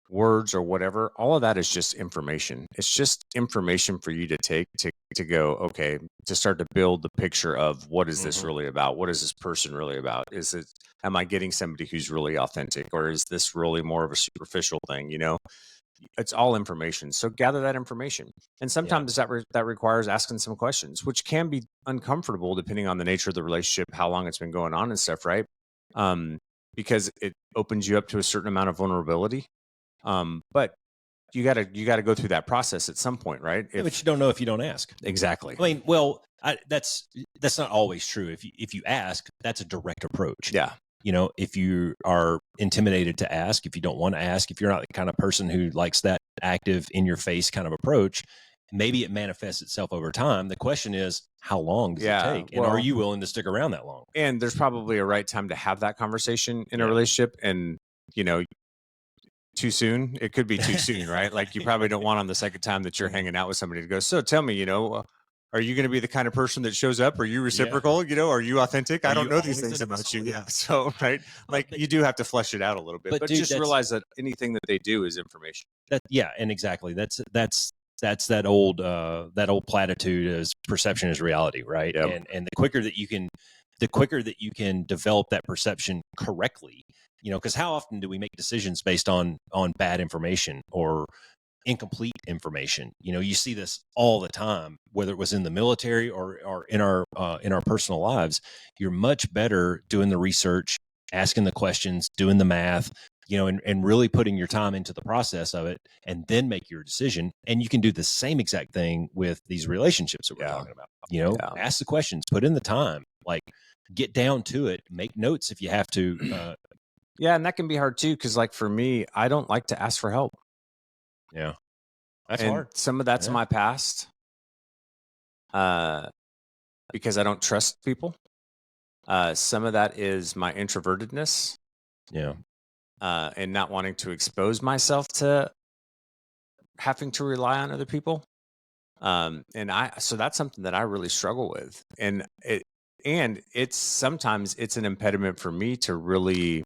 words or whatever. All of that is just information. It's just information for you to take to go, okay, to start to build the picture of what is this really about? What is this person really about? Am I getting somebody who's really authentic, or is this really more of a superficial thing? You know, it's all information. So gather that information. And sometimes that requires asking some questions, which can be uncomfortable depending on the nature of the relationship, how long it's been going on and stuff, right? Because it opens you up to a certain amount of vulnerability. But you gotta go through that process at some point, right? But you don't know if you don't ask. Exactly. I mean, well, that's not always true. If you ask, that's a direct approach. Yeah. You know, if you are intimidated to ask, if you don't want to ask, if you're not the kind of person who likes that active in your face kind of approach, maybe it manifests itself over time. The question is, how long does it take? And are you willing to stick around that long? And there's probably a right time to have that conversation in a relationship. And, you know, too soon, it could be too soon, right? Like you probably don't want on the second time that you're hanging out with somebody to go, so tell me, you know, are you going to be the kind of person that shows up? Are you reciprocal? You know, are you authentic? I don't know these things about you. Yeah. So, right. Like you do have to flesh it out a little bit, but dude, just realize that anything that they do is information. And exactly. That's that old platitude is perception is reality. Right. Yep. And the quicker that you can develop that perception correctly, you know, because how often do we make decisions based on bad information or incomplete information? You know, you see this all the time, whether it was in the military or in our personal lives. You're much better doing the research, asking the questions, doing the math, and really putting your time into the process of it, and then make your decision. And you can do the same exact thing with these relationships that we're talking about. Ask the questions, put in the time, like get down to it, make notes if you have to. Yeah, and that can be hard too, because like for me, I don't like to ask for help. Yeah, that's and hard. Some of that's my past, because I don't trust people. Some of that is my introvertedness. Yeah. And not wanting to expose myself to having to rely on other people. So that's something that I really struggle with. And it's sometimes it's an impediment for me to really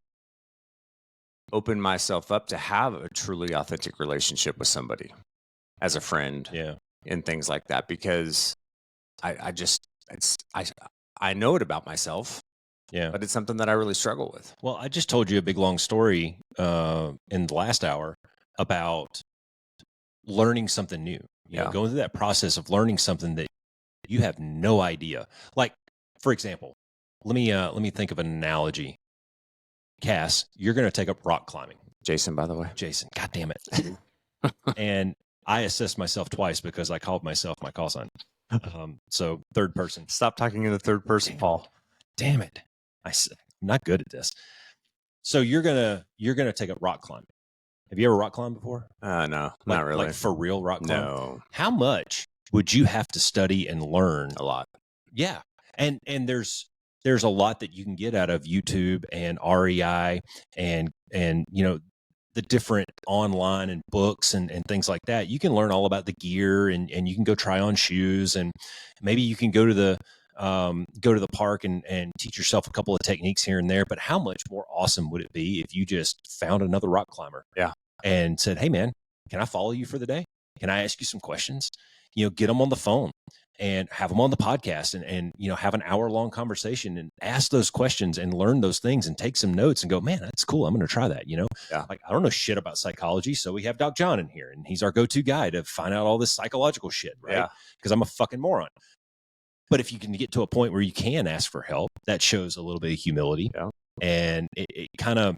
open myself up to have a truly authentic relationship with somebody as a friend. Yeah. And things like that, because I know it about myself. Yeah. But it's something that I really struggle with. Well, I just told you a big long story in the last hour about learning something new. Going through that process of learning something that you have no idea. Like, for example, let me think of an analogy. Cass, you're going to take up rock climbing. Jason, by the way. Jason, God damn it. And I assessed myself twice because I called myself my call sign. So third person. Stop talking in the third person, Paul. Damn it. I'm not good at this. So you're gonna take up rock climbing. Have you ever rock climbed before? No, not really. Like for real rock climbing? No. How much would you have to study and learn? A lot. Yeah. And there's a lot that you can get out of YouTube and REI and the different online and books and things like that. You can learn all about the gear and you can go try on shoes, and maybe you can go to the park and teach yourself a couple of techniques here and there. But how much more awesome would it be if you just found another rock climber and said, hey man, can I follow you for the day? Can I ask you some questions? Get them on the phone and have them on the podcast and have an hour-long conversation and ask those questions and learn those things and take some notes and go, man, that's cool. I'm going to try that. Like, I don't know shit about psychology. So we have Doc John in here and he's our go-to guy to find out all this psychological shit, right? Because I'm a fucking moron. But if you can get to a point where you can ask for help, that shows a little bit of humility. And it kind of,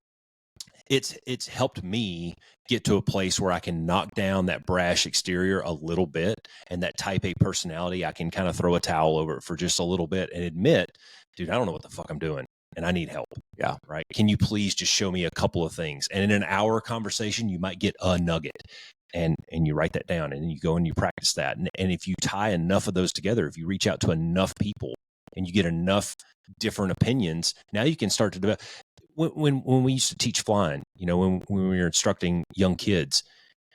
it's helped me get to a place where I can knock down that brash exterior a little bit, and that type A personality, I can kind of throw a towel over it for just a little bit and admit, dude, I don't know what the fuck I'm doing and I need help. Yeah. Right. Can you please just show me a couple of things? And in an hour conversation, you might get a nugget. And you write that down and you go and you practice that. And if you tie enough of those together, if you reach out to enough people and you get enough different opinions, now you can start to develop. When we used to teach flying, when we were instructing young kids,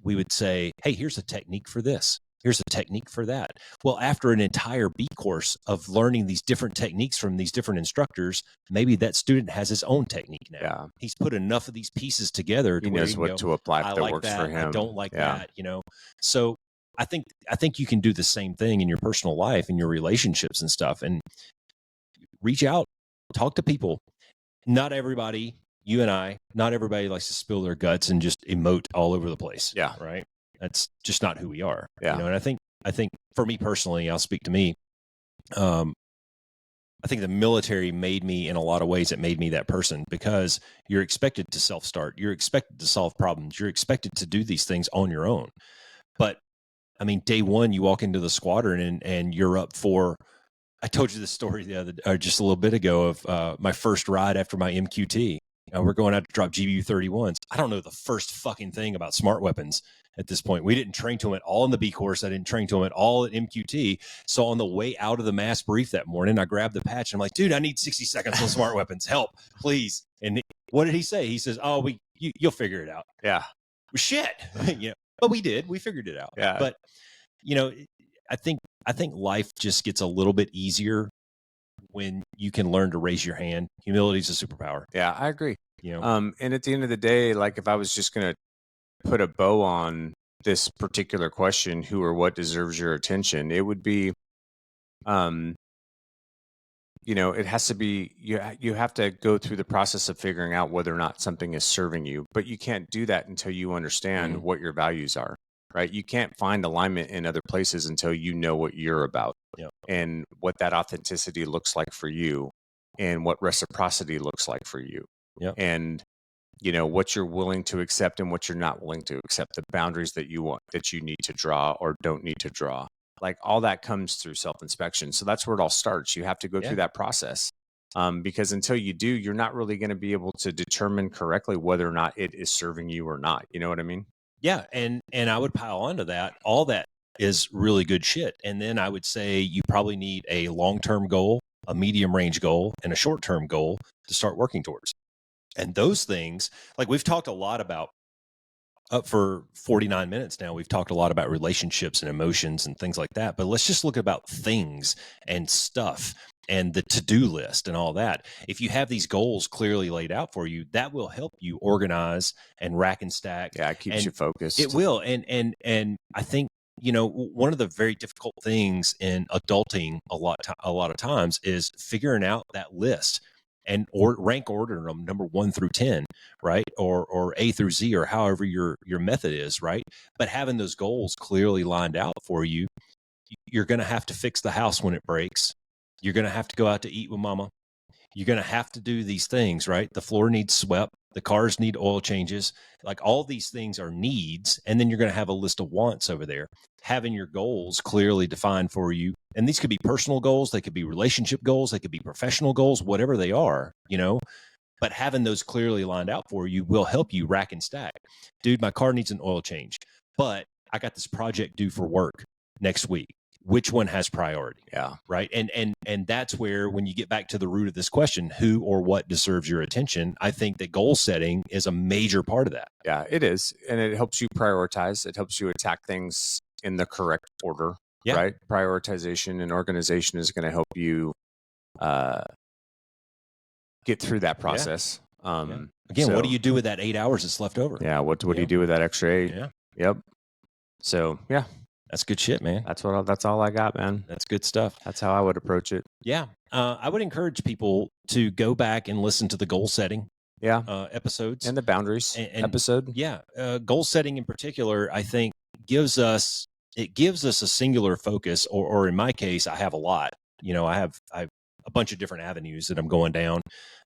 we would say, hey, here's a technique for this. Here's a technique for that. Well, after an entire B course of learning these different techniques from these different instructors, maybe that student has his own technique now. Yeah. He's put enough of these pieces together. He knows what to apply that like works that, for him. I don't like that, So I think you can do the same thing in your personal life and your relationships and stuff, and reach out, talk to people. Not everybody, you and I, not everybody likes to spill their guts and just emote all over the place. Yeah. Right. That's just not who we are. Yeah. And I think for me personally, I'll speak to me. I think the military made me, in a lot of ways, it made me that person, because you're expected to self-start. You're expected to solve problems. You're expected to do these things on your own. But I mean, day one, you walk into the squadron and you're up for, I told you this story just a little bit ago of my first ride after my MQT. We're going out to drop GBU-31s. I don't know the first fucking thing about smart weapons at this point. We didn't train to them at all in the B course. I didn't train to them at all at MQT. So on the way out of the mass brief that morning, I grabbed the patch. And I'm like, dude, I need 60 seconds on smart weapons. Help, please. And what did he say? He says, oh, you'll figure it out. Yeah. Well, shit. But we did. We figured it out. Yeah. But, I think life just gets a little bit easier when you can learn to raise your hand. Humility is a superpower. Yeah, I agree. And at the end of the day, like, if I was just going to put a bow on this particular question, who or what deserves your attention, it would be, it has to be, you have to go through the process of figuring out whether or not something is serving you, but you can't do that until you understand what your values are. Right. You can't find alignment in other places until you know what you're about and what that authenticity looks like for you and what reciprocity looks like for you. Yep. and what you're willing to accept and what you're not willing to accept, the boundaries that you need to draw or don't need to draw. Like all that comes through self-inspection. So that's where it all starts. You have to go through that process. Because until you do, you're not really going to be able to determine correctly whether or not it is serving you or not. You know what I mean? Yeah. And I would pile onto that. All that is really good shit. And then I would say you probably need a long-term goal, a medium range goal, and a short-term goal to start working towards. And those things, like we've talked a lot about, up for 49 minutes now, we've talked a lot about relationships and emotions and things like that. But let's just look about things and stuff and the to-do list and all that. If you have these goals clearly laid out for you, that will help you organize and rack and stack. Yeah, it keeps you focused. It will. And I think, one of the very difficult things in adulting a lot of times is figuring out that list and rank order them number 1 through 10, right? Or A through Z, or however your method is, right? But having those goals clearly lined out for you, you're going to have to fix the house when it breaks. You're going to have to go out to eat with mama. You're going to have to do these things, right? The floor needs swept. The cars need oil changes. Like all these things are needs. And then you're going to have a list of wants over there. Having your goals clearly defined for you. And these could be personal goals. They could be relationship goals. They could be professional goals, whatever they are, but having those clearly lined out for you will help you rack and stack. Dude, my car needs an oil change, but I got this project due for work next week. Which one has priority? Yeah. Right. And that's where, when you get back to the root of this question, who or what deserves your attention, I think that goal setting is a major part of that. Yeah, it is. And it helps you prioritize. It helps you attack things in the correct order, right? Prioritization and organization is going to help you get through that process. Again, what do you do with that 8 hours that's left over? Yeah. What do you do with that extra 8? Yeah. Yep. So, yeah. That's good shit, man. That's all I got, man. That's good stuff. That's how I would approach it. Yeah. I would encourage people to go back and listen to the goal setting episodes. And the boundaries episode. Yeah. Goal setting in particular, I think, gives us a singular focus, or in my case, I have a lot. I have a bunch of different avenues that I'm going down.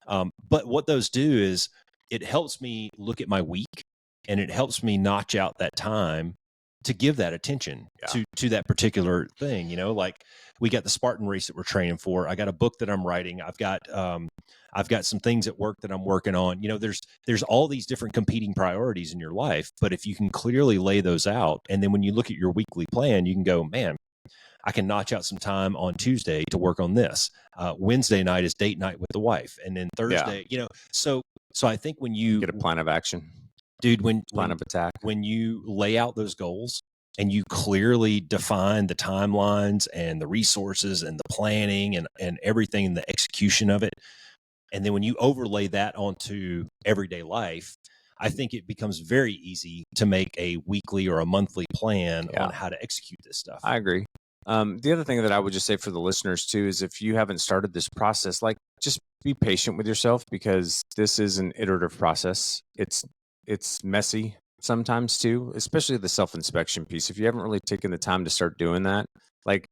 But what those do is it helps me look at my week, and it helps me notch out that time to give that attention to that particular thing. Like we got the Spartan race that we're training for. I got a book that I'm writing. I've got some things at work that I'm working on. There's all these different competing priorities in your life, but if you can clearly lay those out, and then when you look at your weekly plan, you can go, man, I can notch out some time on Tuesday to work on this. Wednesday night is date night with the wife. And then Thursday, so I think when you get a plan of action, dude, plan of attack, when you lay out those goals and you clearly define the timelines and the resources and the planning and everything and the execution of it, and then when you overlay that onto everyday life, I think it becomes very easy to make a weekly or a monthly plan on how to execute this stuff. I agree. The other thing that I would just say for the listeners too is, if you haven't started this process, like, just be patient with yourself, because this is an iterative process. It's messy sometimes too, especially the self-inspection piece. If you haven't really taken the time to start doing that, like,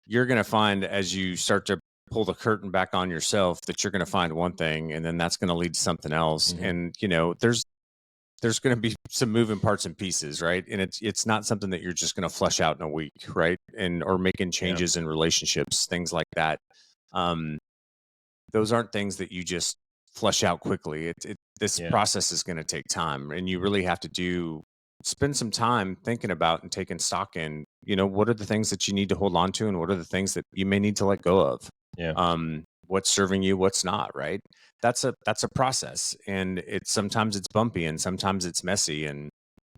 you're going to find, as you start to pull the curtain back on yourself, that you're going to find one thing, and then that's going to lead to something else. Mm-hmm. And there's going to be some moving parts and pieces, right? And it's not something that you're just going to flush out in a week, right? Or making changes in relationships, things like that. Those aren't things that you just flush out quickly. This process is going to take time, and you really have to spend some time thinking about and taking stock in, what are the things that you need to hold on to, and what are the things that you may need to let go of. Yeah. What's serving you, what's not, right? That's a process, and sometimes it's bumpy, and sometimes it's messy, and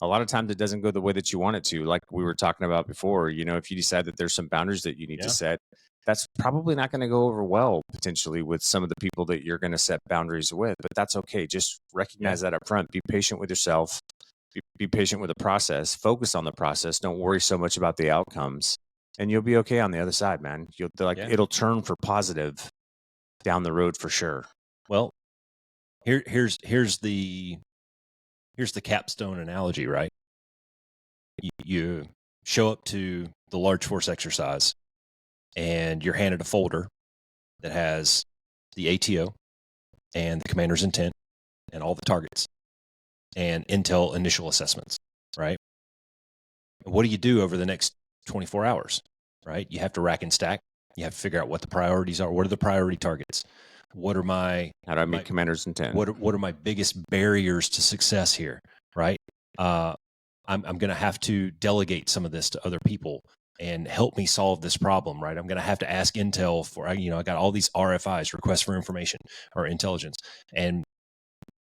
a lot of times it doesn't go the way that you want it to. Like we were talking about before, if you decide that there's some boundaries that you need to set, that's probably not going to go over well potentially with some of the people that you're going to set boundaries with, but that's okay. Just recognize that up front. Be patient with yourself. Be patient with the process. Focus on the process. Don't worry so much about the outcomes, and you'll be okay on the other side, man. It'll turn for positive down the road for sure. Well, here's the capstone analogy, right? You show up to the large force exercise, and you're handed a folder that has the ATO and the commander's intent and all the targets and intel initial assessments, right? What do you do over the next 24 hours, right? You have to rack and stack. You have to figure out what the priorities are. What are the priority targets? What are how do I meet commander's intent? What are my biggest barriers to success here, right? I'm going to have to delegate some of this to other people and help me solve this problem, right? I'm going to have to ask Intel for, I got all these RFIs, requests for information or intelligence. And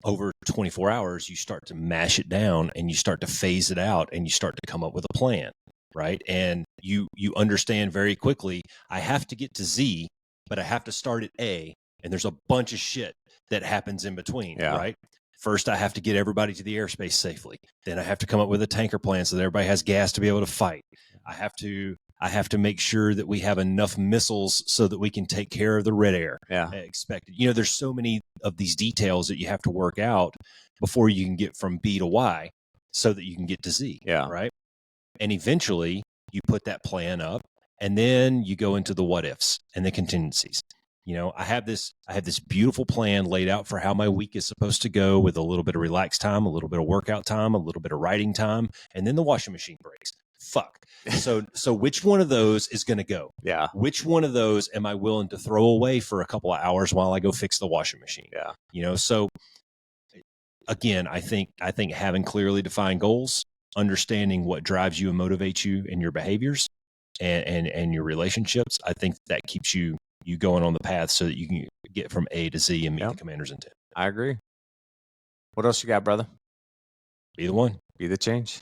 over 24 hours, you start to mash it down and you start to phase it out and you start to come up with a plan, right? And you understand very quickly, I have to get to Z, but I have to start at A, and there's a bunch of shit that happens in between, right? First, I have to get everybody to the airspace safely. Then I have to come up with a tanker plan so that everybody has gas to be able to fight. I have to make sure that we have enough missiles so that we can take care of the red air expected. There's so many of these details that you have to work out before you can get from B to Y so that you can get to Z, right? And eventually you put that plan up and then you go into the what ifs and the contingencies. I have this beautiful plan laid out for how my week is supposed to go, with a little bit of relaxed time, a little bit of workout time, a little bit of writing time, and then the washing machine breaks. Fuck. So which one of those is going to go? Yeah. Which one of those am I willing to throw away for a couple of hours while I go fix the washing machine? Yeah. So again, I think having clearly defined goals, understanding what drives you and motivates you in your behaviors and your relationships, I think that keeps you going on the path so that you can get from A to Z and meet the commander's intent. I agree. What else you got, brother? Be the one. Be the change.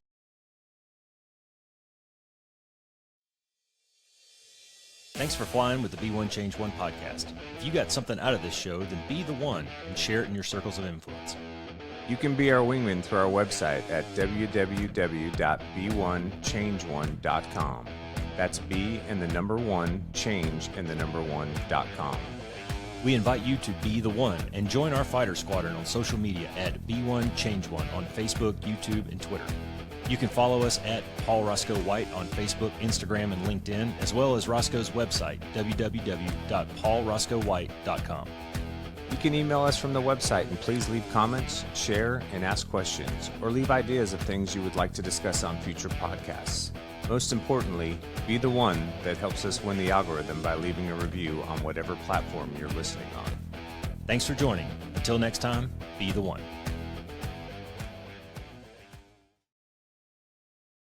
Thanks for flying with the Be One Change One podcast. If you got something out of this show, then be the one and share it in your circles of influence. You can be our wingman through our website at www.be1change1.com. That's B and the number 1, change and the number 1.com. We invite you to be the one and join our fighter squadron on social media at Be1Change1 on Facebook, YouTube, and Twitter. You can follow us at Paul Roscoe White on Facebook, Instagram, and LinkedIn, as well as Roscoe's website, www.paulroscoewhite.com. You can email us from the website, and please leave comments, share, and ask questions, or leave ideas of things you would like to discuss on future podcasts. Most importantly, be the one that helps us win the algorithm by leaving a review on whatever platform you're listening on. Thanks for joining. Until next time, be the one.